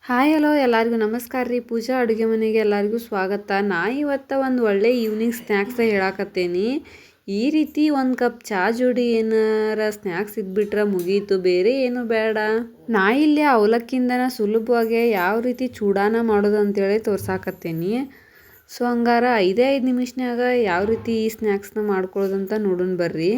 Hi hello ಎಲ್ಲರಿಗೂ ನಮಸ್ಕಾರ ರೀ. ಪೂಜಾ ಅಡುಗೆ ಮನೆಗೆ ಎಲ್ಲರಿಗೂ ಸ್ವಾಗತ. ನಾ ಇವತ್ತು ಒಂದು ಒಳ್ಳೆ ಈವ್ನಿಂಗ್ ಸ್ನ್ಯಾಕ್ಸ್ ಹೇಳಾಕತ್ತೇನಿ. ಈ ರೀತಿ ಒಂದು ಕಪ್ ಚಾ ಜೋಡಿ ಏನಾರ ಸ್ನ್ಯಾಕ್ಸ್ ಇದ್ಬಿಟ್ರೆ ಮುಗೀತು, ಬೇರೆ ಏನು ಬೇಡ. ನಾ ಇಲ್ಲಿ ಅವಲಕ್ಕಿಂದನ ಸುಲಭವಾಗಿ ಯಾವ ರೀತಿ ಚೂಡಾನ ಮಾಡೋದು ಅಂತೇಳಿ ತೋರ್ಸಾಕತ್ತೇನಿ. ಸೊ ಹಂಗಾರ 5 ನಿಮಿಷನಾಗ ಯಾವ ರೀತಿ ಈ ಸ್ನ್ಯಾಕ್ಸ್ನ ಮಾಡ್ಕೊಳ್ಳೋದಂತ ನೋಡೋಣ ಬರ್ರಿ.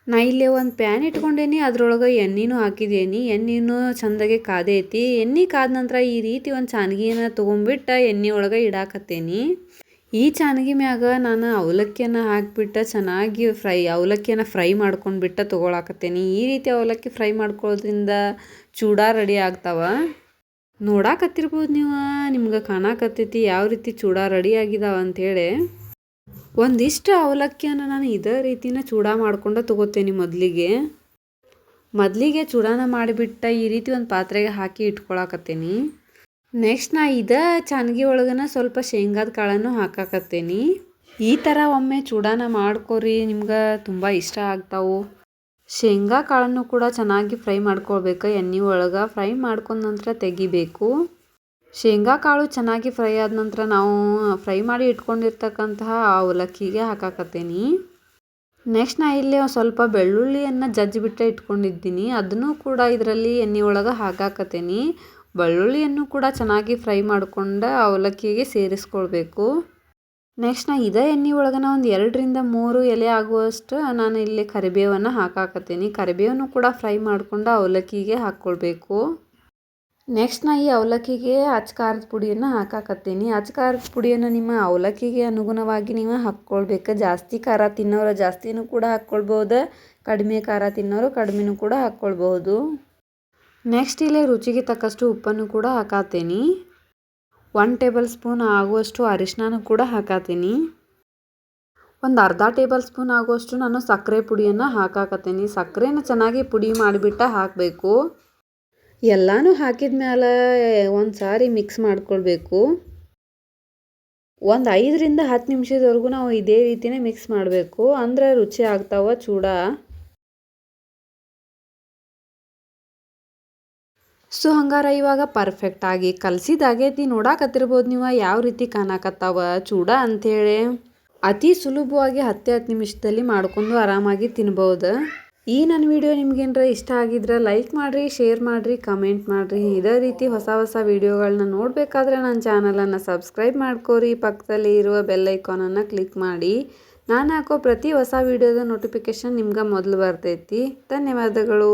ನಾ ಇಲ್ಲಿ ಒಂದು ಪ್ಯಾನ್ ಇಟ್ಕೊಂಡೇನಿ, ಅದ್ರೊಳಗೆ ಎಣ್ಣೆನೂ ಹಾಕಿದೇನಿ. ಎಣ್ಣೆನೂ ಚಂದಾಗೆ ಕಾದೈತಿ. ಎಣ್ಣೆ ಕಾದ ನಂತರ ಈ ರೀತಿ ಒಂದು ಚಾನ್ಗಿನ ತೊಗೊಂಡ್ಬಿಟ್ಟು ಎಣ್ಣೆ ಒಳಗೆ ಇಡಾಕತ್ತೇನಿ. ಈ ಚಾನ್ಗಿ ಮ್ಯಾಗ ನಾನು ಅವಲಕ್ಕಿಯನ್ನು ಹಾಕಿಬಿಟ್ಟು ಚೆನ್ನಾಗಿ ಅವಲಕ್ಕಿಯನ್ನು ಫ್ರೈ ಮಾಡ್ಕೊಂಡ್ಬಿಟ್ಟು ತೊಗೊಳಕತ್ತೇನಿ. ಈ ರೀತಿ ಅವಲಕ್ಕಿ ಫ್ರೈ ಮಾಡ್ಕೊಳ್ಳೋದ್ರಿಂದ ಚೂಡಾ ರೆಡಿ ಆಗ್ತಾವ. ನೋಡಾಕತ್ತಿರ್ಬೋದು ನೀವು, ನಿಮ್ಗೆ ಕಾಣಾಕತ್ತೈತಿ ಯಾವ ರೀತಿ ಚೂಡಾ ರೆಡಿ ಆಗಿದಾವ ಅಂಥೇಳಿ. ಒಂದಿಷ್ಟು ಅವಲಕ್ಕಿಯನ್ನು ನಾನು ಇದೇ ರೀತಿನ ಚೂಡಾ ಮಾಡ್ಕೊಂಡು ತೊಗೋತೇನೆ. ಮೊದಲಿಗೆ ಚೂಡಾನ ಮಾಡಿಬಿಟ್ಟು ಈ ರೀತಿ ಒಂದು ಪಾತ್ರೆಗೆ ಹಾಕಿ ಇಟ್ಕೊಳಕತ್ತೇನಿ. ನೆಕ್ಸ್ಟ್ ನಾ ಇದೇ ಚಾನ್ಗಿ ಒಳಗನ ಸ್ವಲ್ಪ ಶೇಂಗಾದ ಕಾಳನ್ನು ಹಾಕಾಕತ್ತೇನಿ. ಈ ಥರ ಒಮ್ಮೆ ಚೂಡಾನ ಮಾಡ್ಕೊರಿ, ನಿಮ್ಗೆ ತುಂಬ ಇಷ್ಟ ಆಗ್ತಾವು. ಶೇಂಗಾ ಕಾಳನ್ನು ಕೂಡ ಚೆನ್ನಾಗಿ ಫ್ರೈ ಮಾಡ್ಕೊಳ್ಬೇಕು. ಎಣ್ಣೆ ಒಳಗೆ ಫ್ರೈ ಮಾಡ್ಕೊಂಡ ನಂತರ ತೆಗಿಬೇಕು. ಶೇಂಗಾ ಕಾಳು ಚೆನ್ನಾಗಿ ಫ್ರೈ ಆದ ನಂತರ ನಾವು ಫ್ರೈ ಮಾಡಿ ಇಟ್ಕೊಂಡಿರ್ತಕ್ಕಂತಹ ಅವಲಕ್ಕಿಗೆ ಹಾಕಾಕತ್ತೇನಿ. ನೆಕ್ಸ್ಟ್ ನಾ ಇಲ್ಲಿ ಸ್ವಲ್ಪ ಬೆಳ್ಳುಳ್ಳಿಯನ್ನು ಜಜ್ಜಿಬಿಟ್ಟು ಇಟ್ಕೊಂಡಿದ್ದೀನಿ. ಅದನ್ನು ಕೂಡ ಇದರಲ್ಲಿ ಎಣ್ಣೆ ಒಳಗೆ ಹಾಕಾಕತ್ತೇನಿ. ಬೆಳ್ಳುಳ್ಳಿಯನ್ನು ಕೂಡ ಚೆನ್ನಾಗಿ ಫ್ರೈ ಮಾಡಿಕೊಂಡು ಅವಲಕ್ಕಿಗೆ ಸೇರಿಸ್ಕೊಳ್ಬೇಕು. ನೆಕ್ಸ್ಟ್ ನಾ ಇದೇ ಎಣ್ಣೆ ಒಳಗನ ಒಂದು 2ರಿಂದ 3 ಎಲೆ ಆಗುವಷ್ಟು ನಾನು ಇಲ್ಲಿ ಕರಿಬೇವನ್ನು ಹಾಕಾಕತ್ತೇನಿ. ಕರಿಬೇವನ್ನು ಕೂಡ ಫ್ರೈ ಮಾಡಿಕೊಂಡು ಅವಲಕ್ಕಿಗೆ ಹಾಕ್ಕೊಳ್ಬೇಕು. ನೆಕ್ಸ್ಟ್ ನಾ ಈ ಅವಲಕ್ಕಿಗೆ ಅಚ್ಚ ಖಾರದ ಪುಡಿಯನ್ನು ಹಾಕಾಕತ್ತೀನಿ. ಅಚ್ಚ ಖಾರದ ಪುಡಿಯನ್ನು ನಿಮ್ಮ ಅವಲಕ್ಕಿಗೆ ಅನುಗುಣವಾಗಿ ನೀವು ಹಾಕ್ಕೊಳ್ಬೇಕು. ಜಾಸ್ತಿ ಖಾರ ತಿನ್ನೋರು ಜಾಸ್ತಿನೂ ಕೂಡ ಹಾಕ್ಕೊಳ್ಬೋದು, ಕಡಿಮೆ ಖಾರ ತಿನ್ನೋರು ಕಡಿಮೆನೂ ಕೂಡ ಹಾಕ್ಕೊಳ್ಬೋದು. ನೆಕ್ಸ್ಟ್ ಇಲ್ಲಿ ರುಚಿಗೆ ತಕ್ಕಷ್ಟು ಉಪ್ಪನ್ನು ಕೂಡ ಹಾಕಾತೀನಿ. 1 ಟೇಬಲ್ ಸ್ಪೂನ್ ಆಗುವಷ್ಟು ಅರಿಶಿನನೂ ಕೂಡ ಹಾಕಾತೀನಿ. ಒಂದು ಅರ್ಧ ಟೇಬಲ್ ಸ್ಪೂನ್ ಆಗುವಷ್ಟು ನಾನು ಸಕ್ಕರೆ ಪುಡಿಯನ್ನು ಹಾಕಾಕತ್ತೀನಿ. ಸಕ್ಕರೆನ ಚೆನ್ನಾಗಿ ಪುಡಿ ಮಾಡಿಬಿಟ್ಟು ಹಾಕಬೇಕು. ಎಲ್ಲನೂ ಹಾಕಿದ ಮೇಲೆ ಒಂದು ಸಾರಿ ಮಿಕ್ಸ್ ಮಾಡ್ಕೊಳ್ಬೇಕು. ಒಂದು 5ರಿಂದ 10 ನಿಮಿಷದವರೆಗೂ ನಾವು ಇದೇ ರೀತಿಯೇ ಮಿಕ್ಸ್ ಮಾಡಬೇಕು, ಅಂದರೆ ರುಚಿ ಆಗ್ತಾವ ಚೂಡಾ. ಸೊ ಹಂಗಾರ ಇವಾಗ ಪರ್ಫೆಕ್ಟಾಗಿ ಕಲಸಿದಾಗೈತಿ. ನೋಡಾಕತ್ತಿರ್ಬೋದು ನೀವು ಯಾವ ರೀತಿ ಕಾಣಾಕತ್ತಾವ ಚೂಡಾ ಅಂಥೇಳಿ. ಅತಿ ಸುಲಭವಾಗಿ 10 ನಿಮಿಷದಲ್ಲಿ ಮಾಡ್ಕೊಂಡು ಆರಾಮಾಗಿ ತಿನ್ಬೋದು. ಈ ನನ್ನ ವಿಡಿಯೋ ನಿಮ್ಗೇನಾರ ಇಷ್ಟ ಆಗಿದ್ರೆ ಲೈಕ್ ಮಾಡಿರಿ, ಶೇರ್ ಮಾಡಿರಿ, ಕಮೆಂಟ್ ಮಾಡಿರಿ. ಇದೇ ರೀತಿ ಹೊಸ ವಿಡಿಯೋಗಳನ್ನ ನೋಡಬೇಕಾದ್ರೆ ನನ್ನ ಚಾನಲನ್ನು ಸಬ್ಸ್ಕ್ರೈಬ್ ಮಾಡ್ಕೋರಿ. ಪಕ್ಕದಲ್ಲಿ ಇರುವ ಬೆಲ್ ಐಕಾನನ್ನು ಕ್ಲಿಕ್ ಮಾಡಿ. ನಾನು ಹಾಕೋ ಪ್ರತಿ ಹೊಸ ವಿಡಿಯೋದ ನೋಟಿಫಿಕೇಷನ್ ನಿಮ್ಗೆ ಮೊದಲು ಬರ್ತೈತಿ. ಧನ್ಯವಾದಗಳು.